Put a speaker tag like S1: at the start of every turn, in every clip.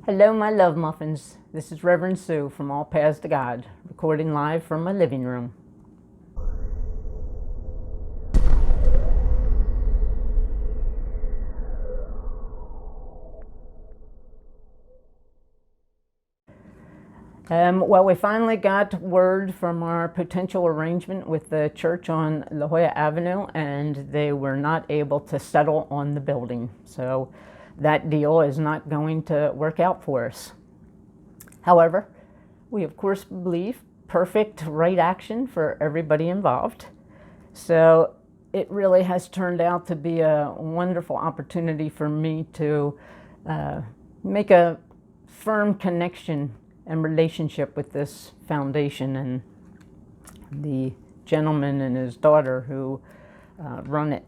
S1: Hello, my love muffins. This is Reverend Sue from All Paths to God, recording live from my living room. Well, we finally got word from our potential arrangement with the church on La Jolla Avenue, and they were not able to settle on the building. So that deal is not going to work out for us. However, we of course believe perfect right action for everybody involved. So it really has turned out to be a wonderful opportunity for me to make a firm connection and relationship with this foundation and the gentleman and his daughter who run it.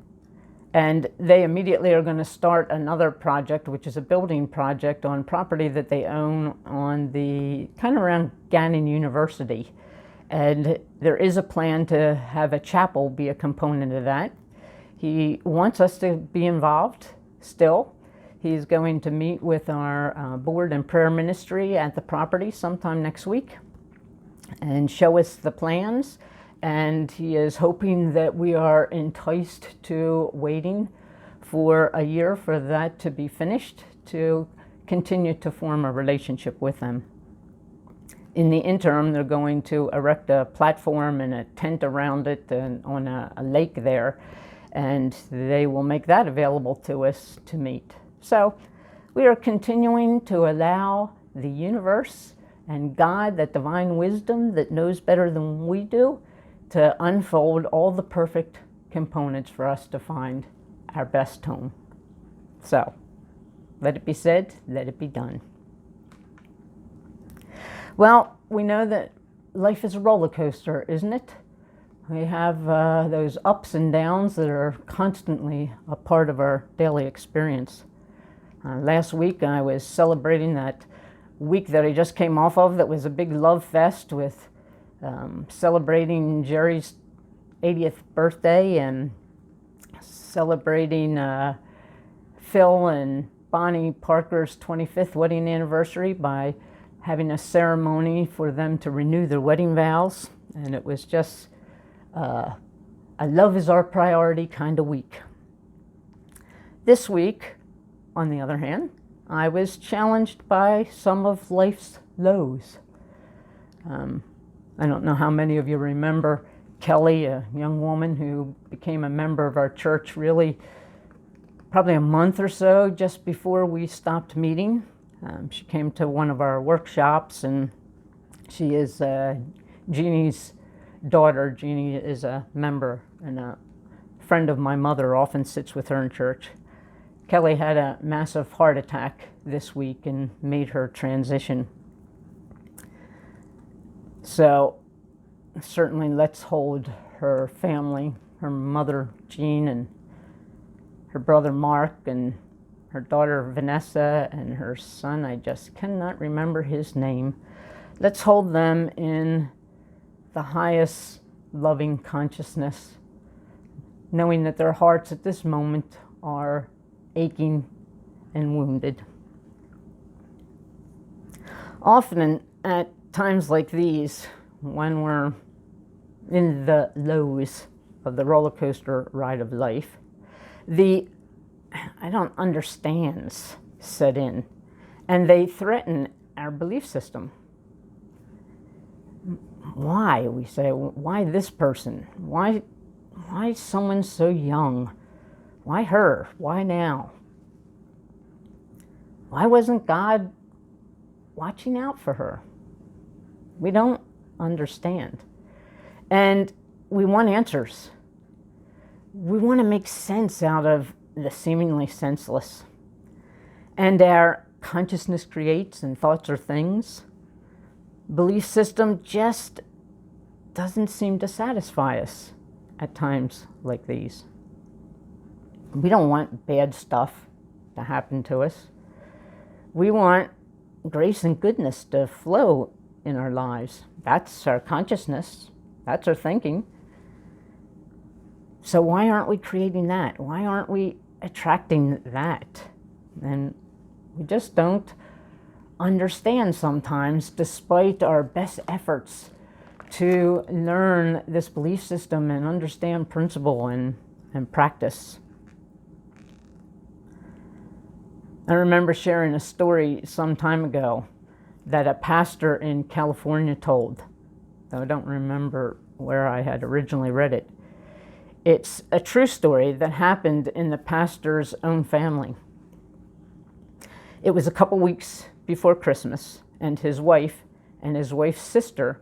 S1: And they immediately are going to start another project, which is a building project on property that they own on the kind of around Gannon University. And there is a plan to have a chapel be a component of that. He wants us to be involved still. He's going to meet with our board and prayer ministry at the property sometime next week and show us the plans. And he is hoping that we are enticed to waiting for a year for that to be finished, to continue to form a relationship with them. In the interim, they're going to erect a platform and a tent around it and on a lake there, and they will make that available to us to meet. So we are continuing to allow the universe and God, that divine wisdom that knows better than we do, to unfold all the perfect components for us to find our best home. So let it be said, let it be done. Well, we know that life is a roller coaster, isn't it? We have those ups and downs that are constantly a part of our daily experience. Last week I was celebrating that week that I just came off of that was a big love fest with celebrating Jerry's 80th birthday and celebrating Phil and Bonnie Parker's 25th wedding anniversary by having a ceremony for them to renew their wedding vows. And it was just a love is our priority kind of week. This week, on the other hand, I was challenged by some of life's lows. I don't know how many of you remember Kelly, a young woman who became a member of our church really probably a month or so just before we stopped meeting. She came to one of our workshops, and she is Jeannie's daughter. Jeannie is a member and a friend of my mother, often sits with her in church. Kelly had a massive heart attack this week and made her transition. So certainly let's hold her family, her mother Jean and her brother Mark and her daughter Vanessa and her son, I just cannot remember his name. Let's hold them in the highest loving consciousness, knowing that their hearts at this moment are aching and wounded. Often at times like these, when we're in the lows of the roller coaster ride of life, the I don't understands set in, and they threaten our belief system. Why, we say, why this person? Why someone so young? Why her? Why now? Why wasn't God watching out for her? We don't understand. And we want answers. We want to make sense out of the seemingly senseless. And our consciousness creates, and thoughts are things. Belief system just doesn't seem to satisfy us at times like these. We don't want bad stuff to happen to us. We want grace and goodness to flow in our lives. That's our consciousness. That's our thinking. So why aren't we creating that? Why aren't we attracting that? And we just don't understand sometimes, despite our best efforts to learn this belief system and understand principle and practice. I remember sharing a story some time ago that a pastor in California told, though I don't remember where I had originally read it. It's a true story that happened in the pastor's own family. It was a couple weeks before Christmas, and his wife and his wife's sister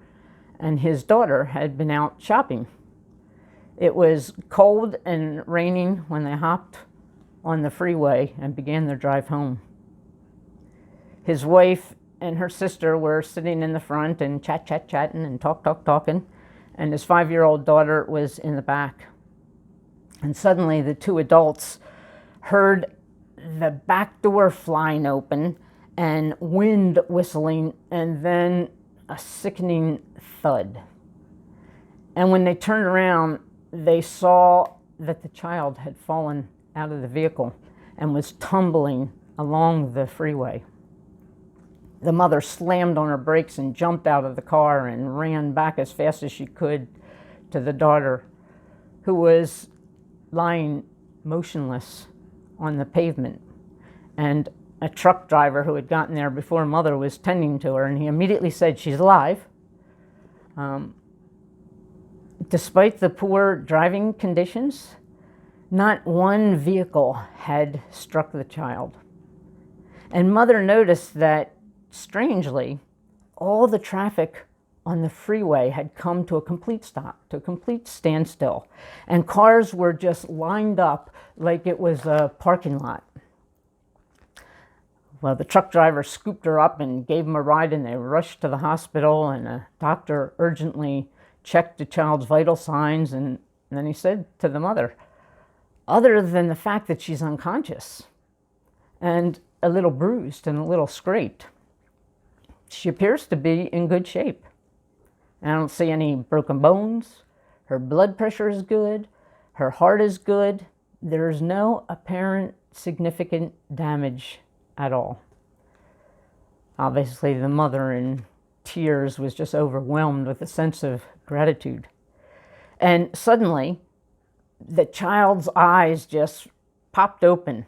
S1: and his daughter had been out shopping. It was cold and raining when they hopped on the freeway and began their drive home. His wife and her sister were sitting in the front and chatting and talking, and his 5-year-old daughter was in the back. And suddenly the two adults heard the back door flying open and wind whistling, and then a sickening thud. And when they turned around, they saw that the child had fallen out of the vehicle and was tumbling along the freeway. The mother slammed on her brakes and jumped out of the car and ran back as fast as she could to the daughter, who was lying motionless on the pavement. And a truck driver who had gotten there before mother was tending to her, and he immediately said, "She's alive." Despite the poor driving conditions, not one vehicle had struck the child. And mother noticed that, strangely, all the traffic on the freeway had come to a complete stop, to a complete standstill. And cars were just lined up like it was a parking lot. Well, the truck driver scooped her up and gave him a ride, and they rushed to the hospital, and a doctor urgently checked the child's vital signs, and then he said to the mother, "Other than the fact that she's unconscious and a little bruised and a little scraped, she appears to be in good shape. I don't see any broken bones. Her blood pressure is good. Her heart is good. There's no apparent significant damage at all." Obviously, the mother, in tears, was just overwhelmed with a sense of gratitude. And suddenly, the child's eyes just popped open,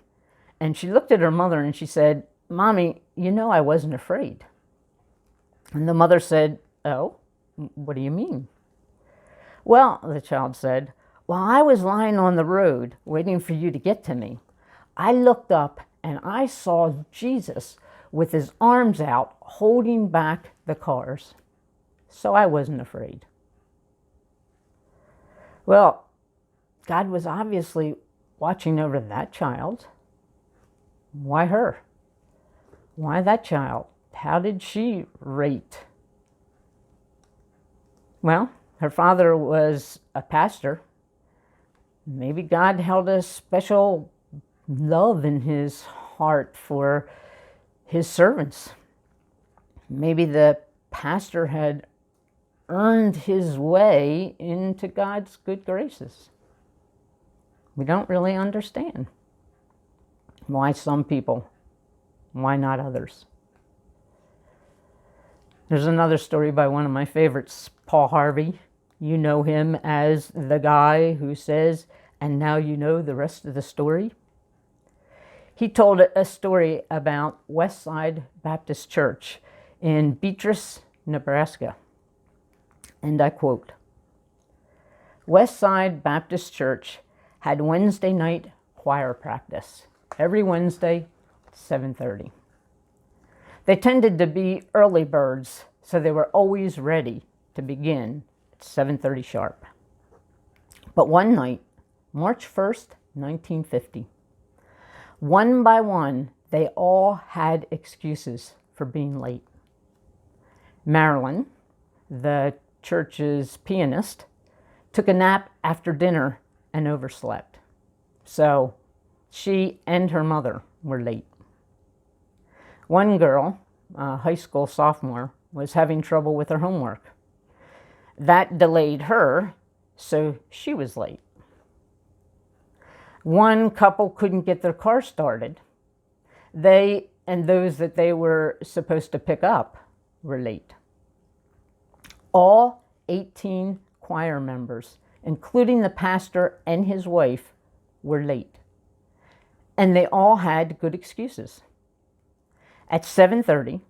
S1: and she looked at her mother and she said, "Mommy, you know I wasn't afraid." And the mother said, "Oh, what do you mean?" "Well," the child said, "while I was lying on the road waiting for you to get to me, I looked up and I saw Jesus with his arms out holding back the cars. So I wasn't afraid." Well, God was obviously watching over that child. Why her? Why that child? How did she rate? Well, her father was a pastor. Maybe God held a special love in his heart for his servants. Maybe the pastor had earned his way into God's good graces. We don't really understand why some people, why not others. There's another story by one of my favorites, Paul Harvey. You know him as the guy who says, "And now you know the rest of the story." He told a story about Westside Baptist Church in Beatrice, Nebraska. And I quote, "Westside Baptist Church had Wednesday night choir practice every Wednesday at 7:30. They tended to be early birds, so they were always ready to begin at 7:30 sharp. But one night, March 1st, 1950, one by one, they all had excuses for being late. Marilyn, the church's pianist, took a nap after dinner and overslept. So she and her mother were late. One girl, a high school sophomore, was having trouble with her homework. That delayed her, so she was late. One couple couldn't get their car started. They and those that they were supposed to pick up were late. All 18 choir members, including the pastor and his wife, were late. And they all had good excuses. At 7:30,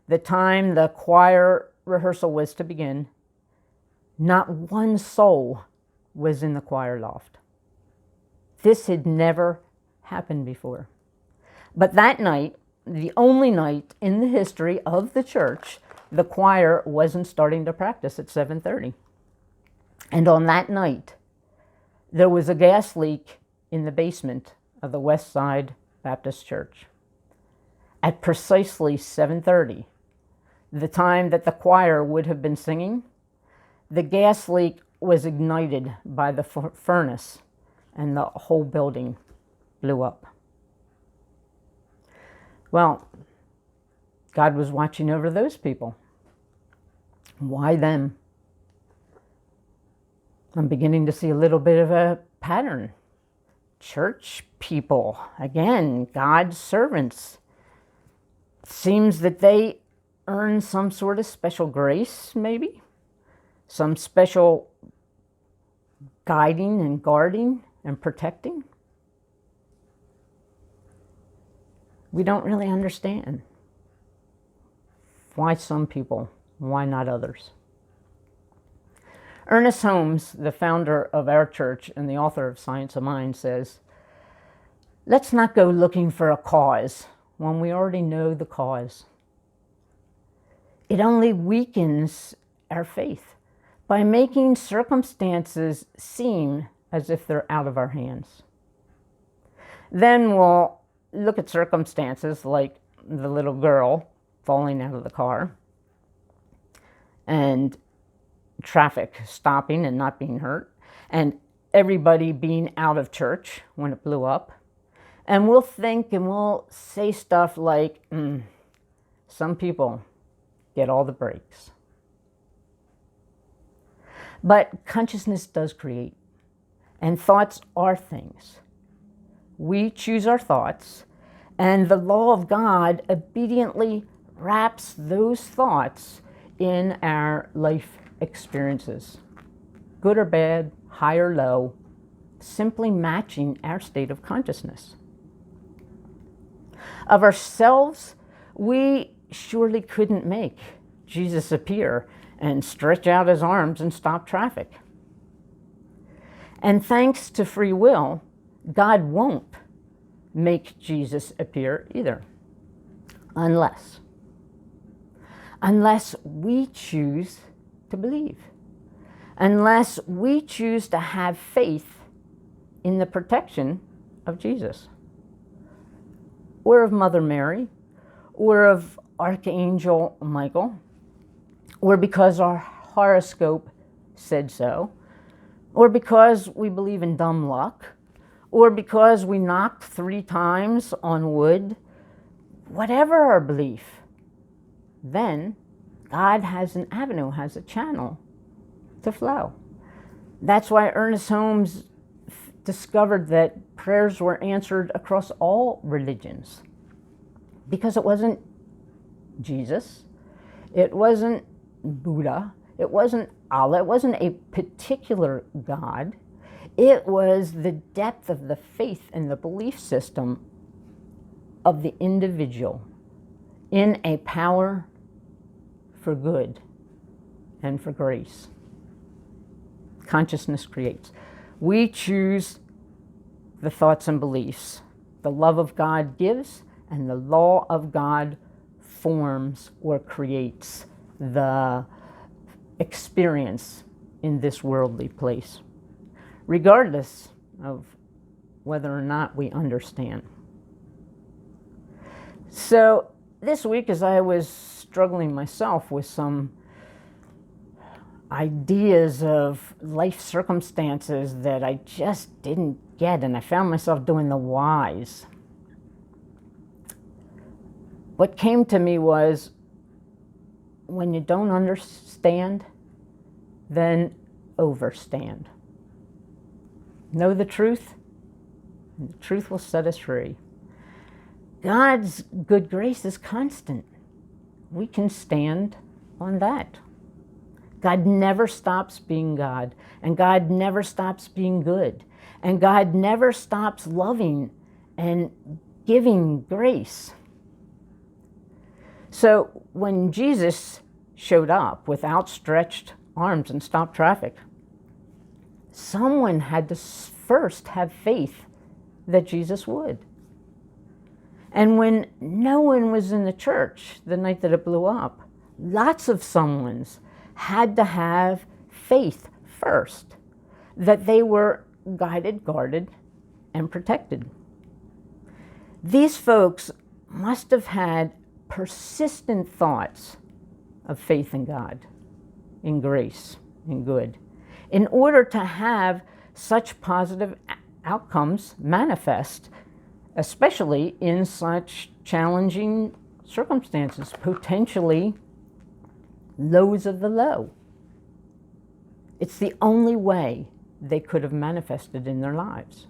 S1: the time the choir rehearsal was to begin, not one soul was in the choir loft. This had never happened before. But that night, the only night in the history of the church, the choir wasn't starting to practice at 7:30. And on that night, there was a gas leak in the basement of the West Side Baptist Church. At precisely 7:30, the time that the choir would have been singing, the gas leak was ignited by the furnace and the whole building blew up. Well, God was watching over those people. Why them? I'm beginning to see a little bit of a pattern. Church people, again, God's servants. Seems that they earn some sort of special grace, maybe? Some special guiding and guarding and protecting? We don't really understand. Why some people? Why not others? Ernest Holmes, the founder of our church and the author of Science of Mind, says, "Let's not go looking for a cause when we already know the cause. It only weakens our faith by making circumstances seem as if they're out of our hands. Then we'll look at circumstances like the little girl falling out of the car and traffic stopping and not being hurt, and everybody being out of church when it blew up. And we'll think and we'll say stuff like, some people get all the breaks." But consciousness does create, and thoughts are things. We choose our thoughts, and the law of God obediently wraps those thoughts in our life experiences, good or bad, high or low, simply matching our state of consciousness. Of ourselves, we surely couldn't make Jesus appear and stretch out his arms and stop traffic. And thanks to free will, God won't make Jesus appear either, unless we choose to believe, unless we choose to have faith in the protection of Jesus, or of Mother Mary, or of Archangel Michael, or because our horoscope said so, or because we believe in dumb luck, or because we knocked 3 times on wood. Whatever our belief, then God has an avenue, has a channel to flow. That's why Ernest Holmes discovered that prayers were answered across all religions, because it wasn't Jesus, it wasn't Buddha, it wasn't Allah, it wasn't a particular God. It was the depth of the faith and the belief system of the individual in a power for good and for grace. Consciousness creates. We choose the thoughts and beliefs. The love of God gives, and the law of God forms or creates the experience in this worldly place, regardless of whether or not we understand. So this week, as I was struggling myself with some ideas of life circumstances that I just didn't get, and I found myself doing the whys, what came to me was, when you don't understand, then overstand. Know the truth, and the truth will set us free. God's good grace is constant. We can stand on that. God never stops being God, and God never stops being good, and God never stops loving and giving grace. So when Jesus showed up with outstretched arms and stopped traffic, someone had to first have faith that Jesus would. And when no one was in the church the night that it blew up, lots of someones had to have faith first that they were guided, guarded, and protected. These folks must have had persistent thoughts of faith in God, in grace, in good, in order to have such positive outcomes manifest, especially in such challenging circumstances, potentially lows of the low. It's the only way they could have manifested in their lives.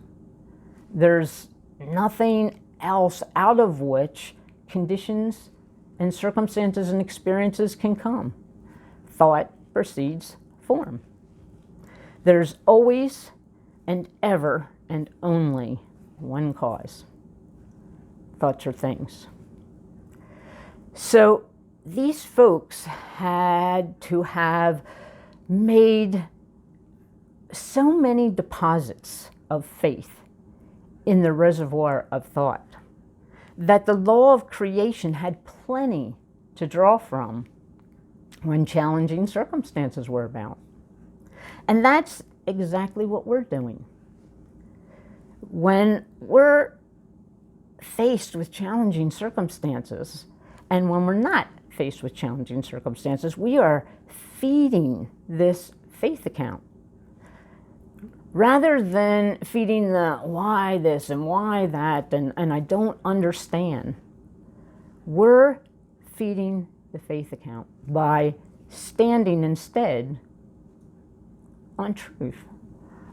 S1: There's nothing else out of which conditions and circumstances and experiences can come. Thought precedes form. There's always and ever and only one cause. Thoughts are things. So these folks had to have made so many deposits of faith in the reservoir of thought that the law of creation had plenty to draw from when challenging circumstances were about. And that's exactly what we're doing. When we're faced with challenging circumstances, and when we're not faced with challenging circumstances, we are feeding this faith account. Rather than feeding the why this and why that and I don't understand, we're feeding the faith account by standing instead on truth,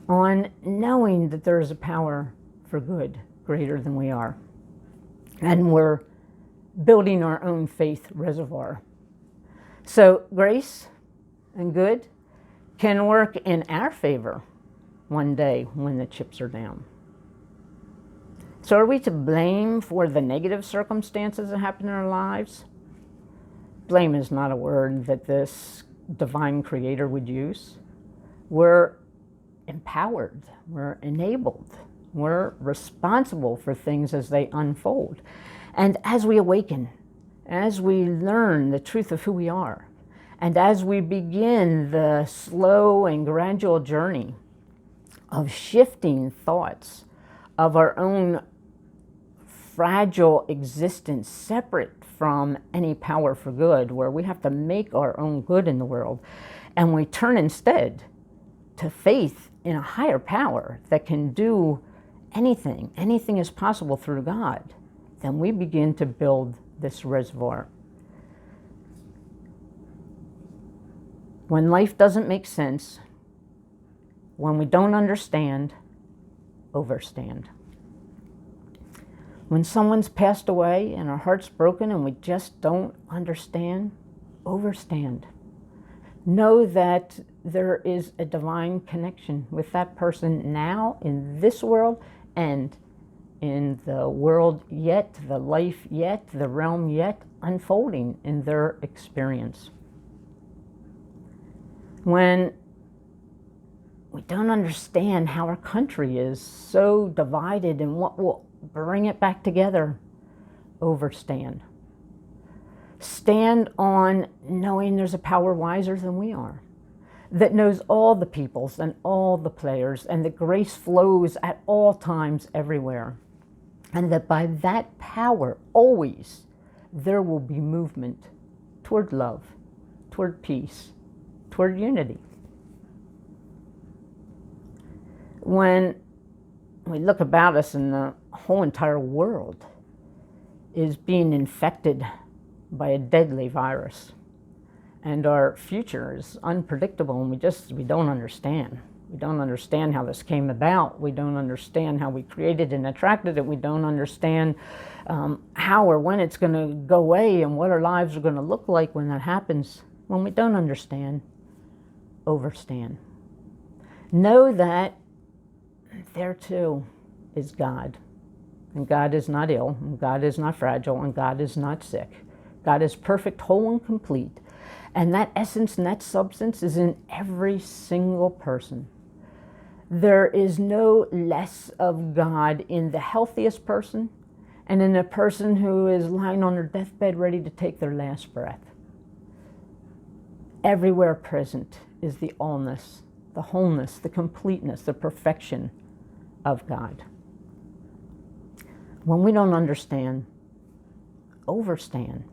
S1: on knowing that there is a power for good greater than we are. And we're building our own faith reservoir. So grace and good can work in our favor one day when the chips are down. So are we to blame for the negative circumstances that happen in our lives? Blame is not a word that this divine creator would use. We're empowered, we're enabled, we're responsible for things as they unfold. And as we awaken, as we learn the truth of who we are, and as we begin the slow and gradual journey of shifting thoughts of our own fragile existence separate from any power for good, where we have to make our own good in the world, and we turn instead to faith in a higher power that can do anything is possible through God, then we begin to build this reservoir. When life doesn't make sense, when we don't understand, overstand. When someone's passed away and our heart's broken and we just don't understand, overstand. Know that there is a divine connection with that person now in this world and in the world yet, the life yet, the realm yet unfolding in their experience. When we don't understand how our country is so divided and what will bring it back together, overstand. Stand on knowing there's a power wiser than we are, that knows all the peoples and all the players, and that grace flows at all times everywhere. And that by that power, always, there will be movement toward love, toward peace, toward unity. When we look about us and the whole entire world is being infected by a deadly virus, and our future is unpredictable and we don't understand, We don't understand how this came about. We don't understand how we created and attracted it. We don't understand how or when it's going to go away and what our lives are going to look like when that happens. When we don't understand, overstand. Know that there too is God. And God is not ill, and God is not fragile, and God is not sick. God is perfect, whole, and complete. And that essence and that substance is in every single person. There is no less of God in the healthiest person and in a person who is lying on their deathbed ready to take their last breath. Everywhere present is the allness, the wholeness, the completeness, the perfection of God. When we don't understand, overstand.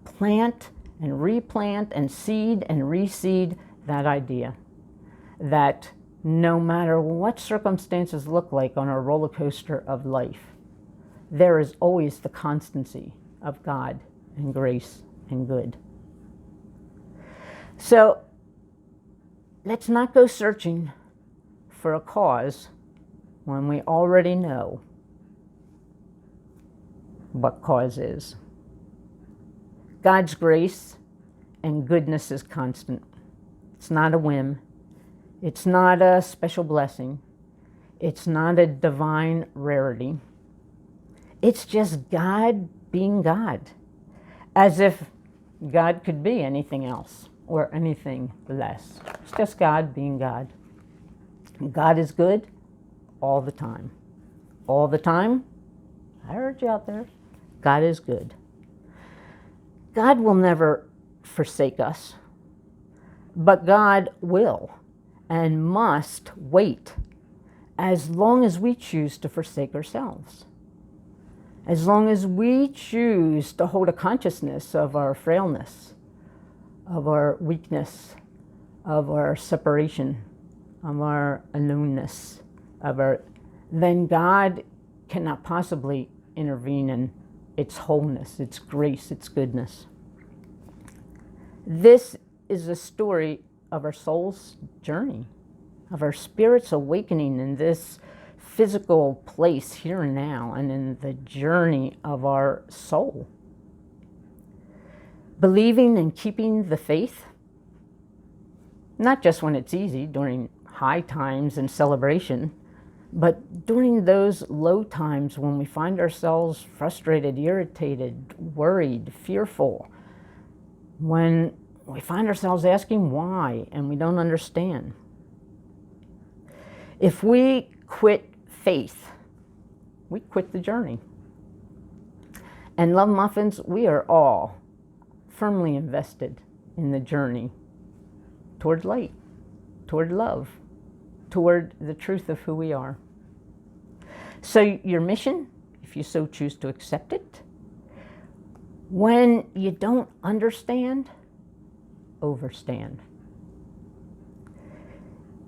S1: Plant and replant and seed and reseed that idea that no matter what circumstances look like on our roller coaster of life, there is always the constancy of God and grace and good. So let's not go searching for a cause when we already know what cause is. God's grace and goodness is constant. It's not a whim. It's not a special blessing. It's not a divine rarity. It's just God being God, as if God could be anything else or anything less. It's just God being God. God is good all the time. All the time, I heard you out there, God is good. God will never forsake us, but God will and must wait as long as we choose to forsake ourselves. As long as we choose to hold a consciousness of our frailness, of our weakness, of our separation, of our aloneness, then God cannot possibly intervene in its wholeness, its grace, its goodness. This is a story of our soul's journey, of our spirit's awakening in this physical place here and now, and in the journey of our soul. Believing and keeping the faith, not just when it's easy, during high times and celebration, but during those low times when we find ourselves frustrated, irritated, worried, fearful, when we find ourselves asking why and we don't understand. If we quit faith, we quit the journey. And Love Muffins, we are all firmly invested in the journey toward light, toward love, toward the truth of who we are. So your mission, if you so choose to accept it, when you don't understand, overstand.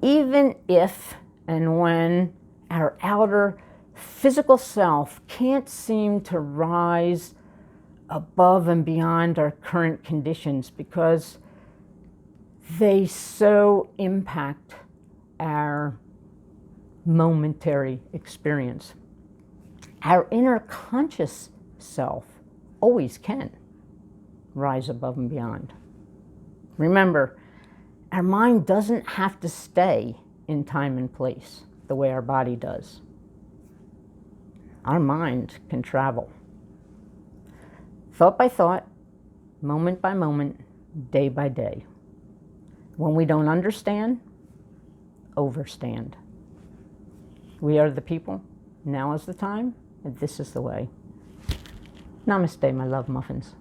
S1: Even if and when our outer physical self can't seem to rise above and beyond our current conditions because they so impact our momentary experience, our inner conscious self always can rise above and beyond. Remember, our mind doesn't have to stay in time and place the way our body does. Our mind can travel. Thought by thought, moment by moment, day by day. When we don't understand, overstand. We are the people. Now is the time, and this is the way. Namaste, my love muffins.